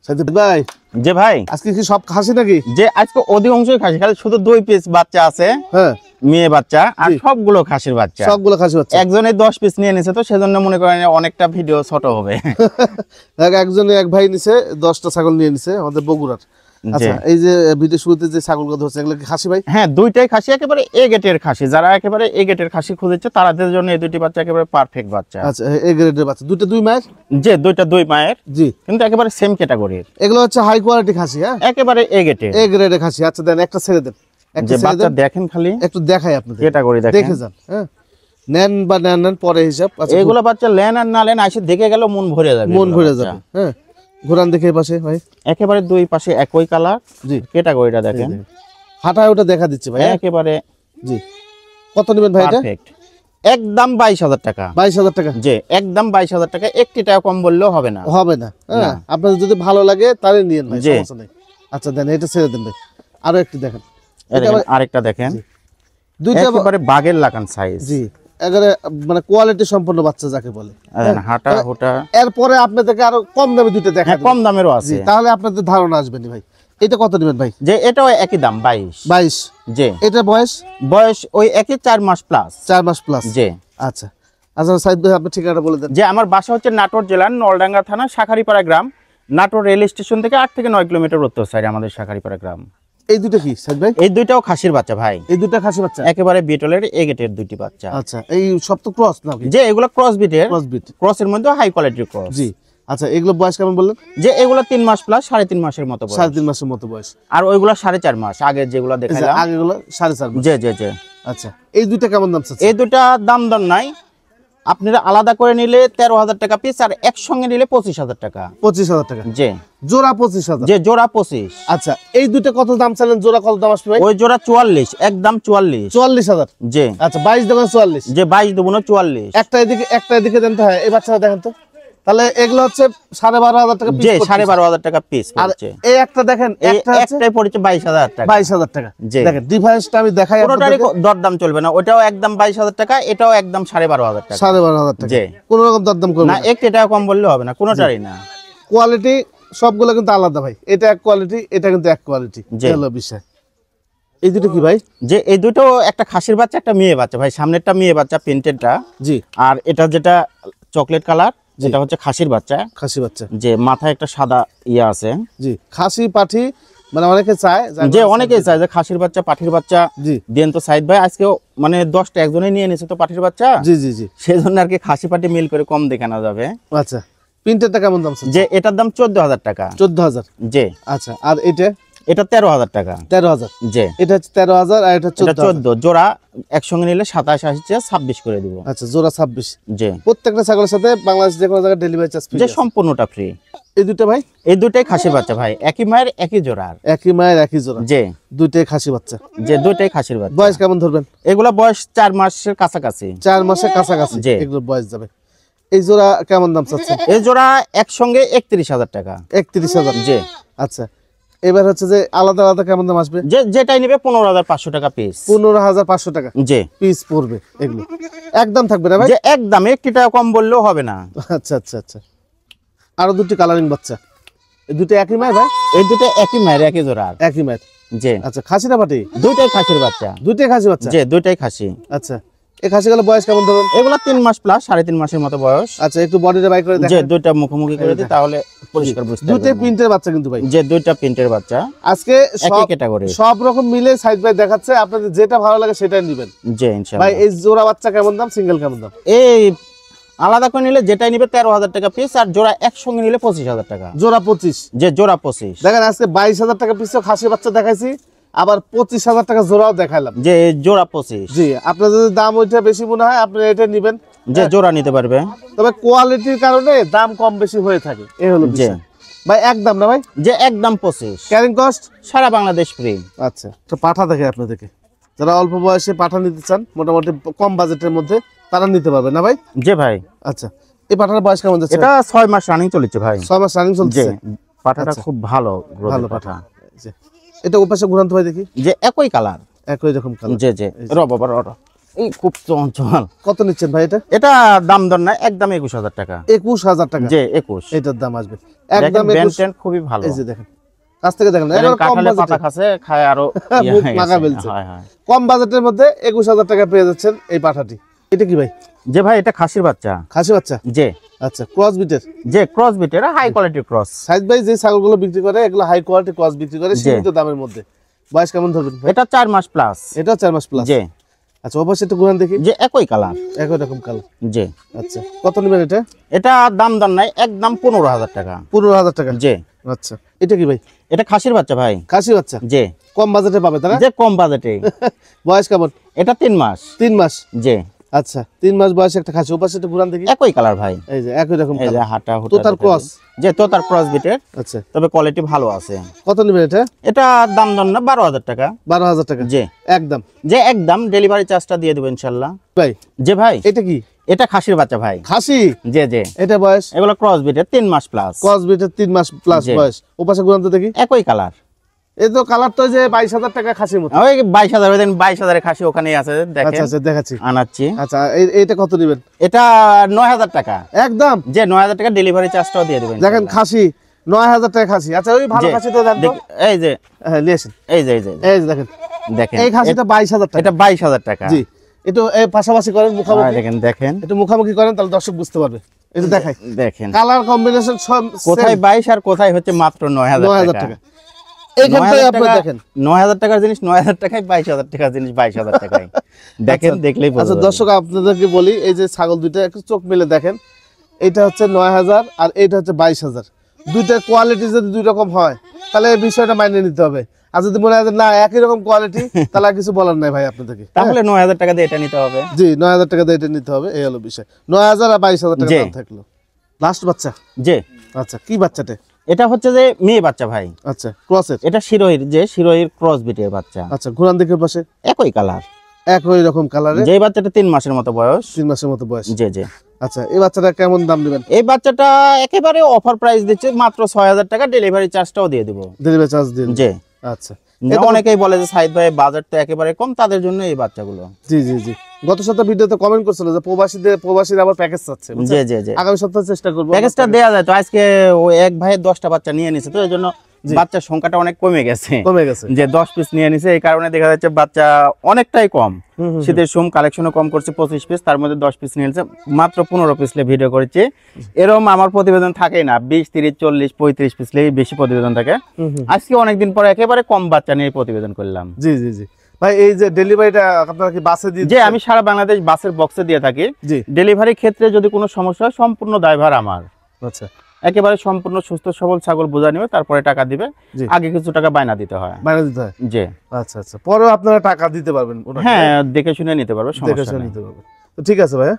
সাইদুল ভাই, যে ভাই আজকে কি সব খাসি নাকি? যে আজকে অধিকাংশই খাসি, খালি শুধু 2 পিস বাচ্চা আছে, হ্যাঁ মেয়ে বাচ্চা, আর সবগুলো খাসির বাচ্চা। সবগুলো খাসি বাচ্চা। একজনে 10 পিস নিয়ে নিছে, তো সেজন্য মনে করেন অনেকটা ভিডিও ছোট হবে। একজনে এক ভাই নিছে 10টা ছাগল নিয়ে নিছে আমাদের বগুড়ার। আচ্ছা, এই যে ভিডিও শুরুতে যে ছাগলগুলো ধরছে এগুলো কি খাসি ভাই? হ্যাঁ, দুইটাই খাসি, একেবারে এ গেটের খাসি। যারা একেবারে এ গেটের খাসি খুঁজেছে তাদের জন্য এই দুইটি বাচ্চা একেবারে পারফেক্ট বাচ্চা। আচ্ছা, এই গ্রেডের বাচ্চা দুটো দুই মায়ের? যে দুইটা দুই মায়ের, জি, কিন্তু একেবারে সেম ক্যাটাগরির। এগুলো হচ্ছে হাই কোয়ালিটি খাসি। হ্যাঁ, একেবারে এ গেটের এ গ্রেডের খাসি। আচ্ছা দেন, একটা ছেড়ে দেন, একটা যে ছেড়ে বাচ্চা দেন, দেখেন, খালি একটু দেখাই আপনাদের, ক্যাটাগরি দেখে যান। হ্যাঁ, নেন বা নেন পরে হিসাব। আচ্ছা, এগুলো বাচ্চা লেন আর না লেন এসে দেখে গেল মন ভরে যাবে, মন ভরে যাবে। হ্যাঁ, ঘোরান দেখে এই পাশে ভাই, একেবারে দুই পাশে একই কালার। জি, ক্যাটাগরিটা দেখেন, হাঁটায় ওটা দেখা দিচ্ছে ভাই একেবারে। জি, কত নেবেন ভাই এটা? পারফেক্ট, একদম 22,000 টাকা। 22,000 টাকা? যে একদম 22,000 টাকা, একটি টাকা কম বললেও হবে না। হবে না। হ্যাঁ, আপনাদের যদি ভালো লাগে তাহলে নিয়েন ভাই, সমস্যা নেই। আচ্ছা দেন, এটা ছেড়ে দেন ভাই, আরো একটু দেখেন। আরেকটা দেখেন, দুইটা একেবারে বাগের লাগান সাইজ। জি, একেবারে মানে কোয়ালিটি সম্পন্ন বাচ্চা যাকে বলে। হাঁটা হোটা। এরপরে আপনাদেরকে আরো কম দামে দুইটা দেখা, কম দামেরও আছে, তাহলে আপনাদের ধারণা আসবে না ভাই। এটা কত নেবেন ভাই? যে এটাও একই দাম 22। যে এটা বয়স ওই একই 4 মাস প্লাস। 4 মাস প্লাস। যে আচ্ছা আচ্ছা, সাইদ ভাই আপনার ঠিকানাটা বলে দেন। যে আমার বাসা হচ্ছে নাটোর জেলার নলডাঙ্গা থানা শাখারিপাড়া গ্রাম। নাটোর রেল স্টেশন থেকে 8 থেকে 9 কিলোমিটার উত্তর সাইডে আমাদের শাখারিপাড়া গ্রাম। এই দুটো কি সাইদ ভাই? এই দুইটাও খাসির বাচ্চা ভাই। এই দুটো খাসি বাচ্চা, একেবারে বিটলের এ গেটের দুইটি বাচ্চা। আচ্ছা, এই সব তো ক্রস না? যে এগুলো ক্রস বিটের, ক্রস বিট, ক্রসের মধ্যে হাই কোয়ালিটির ক্রস। জি। আচ্ছা, এগুলো বয়স কেমন বললেন? যে এগুলো 3 মাস প্লাস, 3.5 মাসের মতো বয়স। 3.5 মাসের মতো বয়স। আর ওইগুলো 4.5 মাস, আগে যেগুলো দেখাইলাম আগেগুলো 4.5 মাস। যে যে যে আচ্ছা, এই দুইটা কেমন দাম চাচ্ছেন? এই দুইটা দাম দর নাই, আপনারা আলাদা করে নিলে 13,000 টাকা পিস, আর একসঙ্গে নিলে 25,000 টাকা। 25,000 টাকা? যে জোড়া 25,000? যে জোড়া 25। আচ্ছা, এই দুইটা কত দাম চাইলেন? জোড়া কত দাম আসবে ভাই? ওই জোড়া 44, একদম 44। 44,000? যে আচ্ছা, 22 দোকান 44? যে 22 দেবো না, 44। একটা এদিকে দেন তো। হ্যাঁ, এই বাচ্চাটা দেখেন তো, তাহলে এগুলো হচ্ছে 12,500 টাকা পিস। যে 12,500 টাকা পিস পড়ছে। এই একটা দেখেন, একটাই পড়ছে 22,000 টাকা। 22,000 টাকা। দেখেন ডিফারেন্সটা আমি দেখাই কোনোটারই দরদাম চলবে না, ওটাও একদম 22,000 টাকা, এটাও একদম 12,500 টাকা। 12,500 টাকা? যে কোনো রকম দরদাম করবেন না, একটি টাকা কম বললে হবে না, কোনোটারই না। কোয়ালিটি সবগুলো কিন্তু আলাদা ভাই, এটা এক কোয়ালিটি, এটা কিন্তু এক কোয়ালিটি, হলো বিষয়। এই দুটো কি ভাই? যে এই দুটো একটা খাসির বাচ্চা, একটা মেয়ে বাচ্চা ভাই। সামনেরটা মেয়ে বাচ্চা প্রিন্টেডটা, জি। আর এটা যেটা চকলেট কালার, যেটা হচ্ছে খাসির বাচ্চা। খাসি বাচ্চা, যে মাথায় একটা সাদা ইয়া আছে। জি। খাসি পাঠি মানে অনেকে চায়, যে অনেকেই চায় যে খাসির বাচ্চা, পাঠির বাচ্চা। জি, দেন তো সাইদ ভাই, আজকে মানে 10টা একজনে নিয়ে নিছে তো পাঠির বাচ্চা। জি জি জি, সেজন্য আর কি খাসি পাটি মিল করে কম দেখানো যাবে। আচ্ছা, প্রিন্টেরটা কেমন দাম? যে এটার দাম 14,000 টাকা। 14,000? যে আচ্ছা, আর এটা 13,000 টাকা। 13,000? যে এটা হচ্ছে 13,000 আর এটা 14। জোড়া একসঙ্গে নিলে 27 আসছে, 26 করে দিব। আচ্ছা, জোড়া 26? যে প্রত্যেকটা ছাগলের সাথে বাংলাদেশ যে কোনো জায়গায় ডেলিভারি চার্জ ফ্রি? যে সম্পূর্ণটা ফ্রি। এই দুটো ভাই? এই দুটাই খাসির বাচ্চা ভাই, একই মায়ের একই জোড়ার। একই মায়ের একই জোড়া? যে দুইটাই খাসি বাচ্চা? যে দুইটাই খাসির বাচ্চা। বয়স কেমন ধরবেন? এগুলা বয়স 4 মাসের কাছাকাছি। 4 মাসের কাছাকাছি এগুলো বয়স যাবে। এই জোড়া কেমন দাম চাচ্ছেন? এই জোড়া একসঙ্গে 31,000 টাকা। 31,000? যে আচ্ছা, এবার হচ্ছে যে আলাদা আলাদা কেমন দাম আসবে? যে যেটাই নেবে 15,500 টাকা পিস। 15,500 টাকা যে পিস পড়বে এগুলো? একদম থাকবে না ভাই? যে একদম, একটি টাকা কম বললেও হবে না। আচ্ছা আচ্ছা আচ্ছা, আরো দুটি কালারিং বাচ্চা, এই দুটো একই মায়ের ভাই? এই দুটো একই মায়ের একই জোড়ার। একই মায়ের? যে আচ্ছা, খাসি না পাটি? দুইটাই খাসির বাচ্চা। দুইটাই খাসি বাচ্চা? যে দুইটাই খাসি। আচ্ছা, এই খাসিগুলো বয়স কেমন ধরুন? এগুলা 3 মাস প্লাস, 3.5 মাসের মতো বয়স। আচ্ছা, একটু বডিটা বাই করে দেখেন। যে দুইটা মুখোমুখি করে দিই তাহলে পরিষ্কার বুঝতে পারবেন। দুইটাই প্রিন্টের বাচ্চা কিন্তু ভাই? যে দুইটা প্রিন্টের বাচ্চা, আজকে একই ক্যাটাগরি, সব রকম মিলে সাইজ ভাই দেখাচ্ছে, আপনাদের যেটা ভালো লাগে সেটাই নেবেন। যে ইনশাআল্লাহ ভাই। এই জোড়া বাচ্চা কেমন দাম, সিঙ্গেল কেমন দাম? এই আলাদা করে নিলে যেটাই নিবে 13,000 টাকা পিস, আর জোড়া একসঙ্গে নিলে 25,000 টাকা। জোড়া 25? যে জোড়া 25। দেখেন, আজকে 22,000 টাকা পিসও খাসি বাচ্চা দেখাইছি, আবার 25,000 টাকা জোড়াও দেখাইলাম। যে জোড়া 25। জি, আপনার যদি দাম ওইটা বেশি মনে হয় আপনি এটা নেবেন, যে জোড়া নিতে পারবে। তবে কোয়ালিটির কারণে দাম কম বেশি হয়ে থাকে, এই হলো বিষয় ভাই। একদম না ভাই? যে একদম 25। ক্যারিং কস্ট সারা বাংলাদেশ ফ্রি। আচ্ছা, তো পাঠা দেখে আপনাদেরকে, যারা অল্প বয়সে পাঠা নিতে চান মোটামুটি কম বাজেটের মধ্যে, তারা নিতে পারবে না ভাই? যে ভাই। আচ্ছা, এই পাঠার বয়স কেমন যাচ্ছে? এটা 6 মাস রানিং চলেছে ভাই। 6 মাস রানিং চলছে? পাঠাটা খুব ভালো, ভালো পাঠা। এটা ওপাশে ঘুরান তো ভাই দেখি। যে একই কালার, একই রকম কালার? যে যে র বাবা র। এই খুব চঞ্চল। কত নিচ্ছেন ভাই এটা? এটা দাম দর না, একদম 21,000 টাকা। 21,000 টাকা? জি 21। এটার দাম আসবে একদম একদম 21। খুবই ভালো। এই যে দেখেন কাছ থেকে দেখেন এর কাঁঠালের পাতা খাসে খায় আরো মুখ মাখা ফেলছে। হয়। কম বাজেটের মধ্যে 21,000 টাকা পেয়ে যাচ্ছেন এই পাঠাটি। এটা কি ভাই? যে ভাই এটা খাসির বাচ্চা। খাসি বাচ্চা? জি। আচ্ছা, ক্রস বিটের? যে ক্রস বিটের, হাই কোয়ালিটির ক্রস। সাইদ ভাই যে ছাগলগুলো বিক্রি করে এগুলো হাই কোয়ালিটি ক্রস বিক্রি করে সীমিত দামের মধ্যে। বয়স কেমন ধরবেন ভাই? এটা 4 মাস প্লাস। এটা 4 মাস প্লাস? জি। আচ্ছা, অবশ্যই একটু ঘুরান দেখি। যে একই কালার। একই রকম কালার? জি। আচ্ছা, কত নেবেন এটা? এটা দাম দর নাই, একদম 15,000 টাকা। 15,000 টাকা? জি। আচ্ছা, এটা কি ভাই? এটা খাসির বাচ্চা ভাই। খাসি বাচ্চা? জি। কম বাজেটে পাবে তাই না? যে কম বাজেটে। বয়স কেমন? এটা 3 মাস। 3 মাস? জি। আচ্ছা, 3 মাস বয়সে একটা খাসি। ওপাশে একটু ঘুরান দেখি। একই কালার ভাই। এই যে একই রকম এই যে কালার। হাটা হুটা। তোতার ক্রস? যে তোতার ক্রস বিটের। আচ্ছা, তবে কোয়ালিটি ভালো আছে। কত নেবেন এটা? এটা দাম দর না, 12,000 টাকা। 12,000 টাকা? জি। একদম? যে একদম ডেলিভারি চার্জটা দিয়ে দেবো ইনশাআল্লাহ। ভাই যে ভাই এটা কি? এটা খাসির বাচ্চা ভাই। খাসি? জি জি। এটা বয়স? এগুলো ক্রস বিটের 3 মাস প্লাস। ক্রস বিটের 3 মাস প্লাস জি। বয়স। ওপাশে ঘুরান তো দেখি। একই কালার। এই তো কালার তো যে 22,000 টাকা খাসির মতো। ওই 22,000 দেন, 22,000 এর খাসি ওখানেই আছে দেখেন। আচ্ছা আচ্ছা, দেখাচ্ছি। আনাচ্ছি। আচ্ছা, এইটা কত নেবেন? এটা 9,000 টাকা। একদম? যে 9,000 টাকা ডেলিভারি চার্জটাও দিয়ে দেবেন। দেখেন খাসি 9,000 টাকা খাসি। আচ্ছা, ওই ভালো খাসি তো দেন তো। এই যে হ্যাঁ, নিয়ে আসেন। এই যে এই যে এই যে দেখেন, দেখেন এই খাসিটা 22,000 টাকা। এটা 22,000 টাকা। জি। একটু এই পাশাপাশি করেন, মুখামুখি। দেখেন দেখেন একটু মুখামুখি করেন, তাহলে দর্শক বুঝতে পারবে। এটা দেখাই। দেখেন কালার কম্বিনেশন সব কোথায় 22 আর কোথায় হচ্ছে মাত্র 9,000 9,000 টাকা। টাকা। এইখানটাই আপনি দেখেন 9,000 টাকার জিনিস 9,000 টাকায়, 22,000 টাকার জিনিস 22,000 টাকায়। দেখেন, দেখলেই বোঝা আচ্ছা যাবে। দর্শক, আপনাদেরকে বলি, এই যে ছাগল দুইটা একটু চোখ মেলে দেখেন। এটা হচ্ছে 9,000 আর এটা হচ্ছে 22,000। দুইটার কোয়ালিটি যদি দুই রকম হয় তাহলে এই বিষয়টা মাইনে নিতে হবে। আর যদি মনে হয় যে না একই রকম কোয়ালিটি, তাহলে আর কিছু বলার নাই ভাই আপনাদেরকে। তাহলে 9,000 টাকা দিয়ে এটা নিতে হবে। জি, 9,000 টাকা দিয়ে এটা নিতে হবে, এই হলো বিষয়। 9,000 আর 22,000 টাকা জি। দাম থাকলো। লাস্ট বাচ্চা? যে আচ্ছা, কি বাচ্চাটা? এটা হচ্ছে যে মেয়ে বাচ্চা ভাই। আচ্ছা, ক্রসের? এটা শিরোহির, যে শিরোহির ক্রস বিটের বাচ্চা। আচ্ছা, ঘুরান দেখে পাশে। একই কালার। একই রকম কালারে? যে বাচ্চাটা 3 মাসের মতো বয়স। 3 মাসের মতো বয়স? জি জি। আচ্ছা, এই বাচ্চাটা কেমন দাম নেবেন? এই বাচ্চাটা একেবারে অফার প্রাইস দিচ্ছে মাত্র 6,000 টাকা, ডেলিভারি চার্জটাও দিয়ে দেবো। ডেলিভারি চার্জ দিন? জি। আচ্ছা, অনেকেই বলে যে সাইদ ভাই বাজার তো একেবারে কম, তাদের জন্য এই বাচ্চাগুলো। জি জি জি। গত সপ্তাহে ভিডিওতে কমেন্ট করছিল যে প্রবাসীরা আবার প্যাকেজ চাচ্ছে। জি জি জি। আগামী সপ্তাহে চেষ্টা করব প্যাকেজটা দেয়া যায় তো। আজকে ওই এক ভাইয়ের 10টা বাচ্চা নিয়ে নিছে, তো এই জন্য বাচ্চার সংখ্যাটা অনেক কমে গেছে। যে 10 পিস নিয়ে নিছে, এই কারণে দেখা যাচ্ছে বাচ্চা অনেকটাই কম। শীতের সোম কালেকশনও কম করছে 25 পিস, তার মধ্যে 10 পিস নিয়ে নিছে। মাত্র 15 পিস ভিডিও করেছি। এরকম আমার প্রতিবেদন থাকেই না, 20 30 40 35 পিস বেশি প্রতিবেদন থাকে। আজকে অনেকদিন পরে একেবারে কম বাচ্চা নিয়ে প্রতিবেদন করলাম। জি জি জি। ভাই, এই যে ডেলিভারিটা আপনারা কি বাসে দিয়ে? যে আমি সারা বাংলাদেশ বাসের বক্সে দিয়ে থাকি। জি। ডেলিভারি ক্ষেত্রে যদি কোনো সমস্যা হয়, সম্পূর্ণ দায়ভার আমার। আচ্ছা, একেবারে সম্পূর্ণ সুস্থ সবল ছাগল বোঝা নিবে, তারপরে টাকা দিবে। জি। আগে কিছু টাকা বায়না দিতে হয়। বাইরে দিতে হয়? জি। আচ্ছা আচ্ছা, পরেও আপনারা টাকা দিতে পারবেন ওনাকে? হ্যাঁ, দেখে শুনে নিতে পারবে, দেখে সমস্যা শুনে নেই। নিতে পারবেন। তো ঠিক আছে ভাই।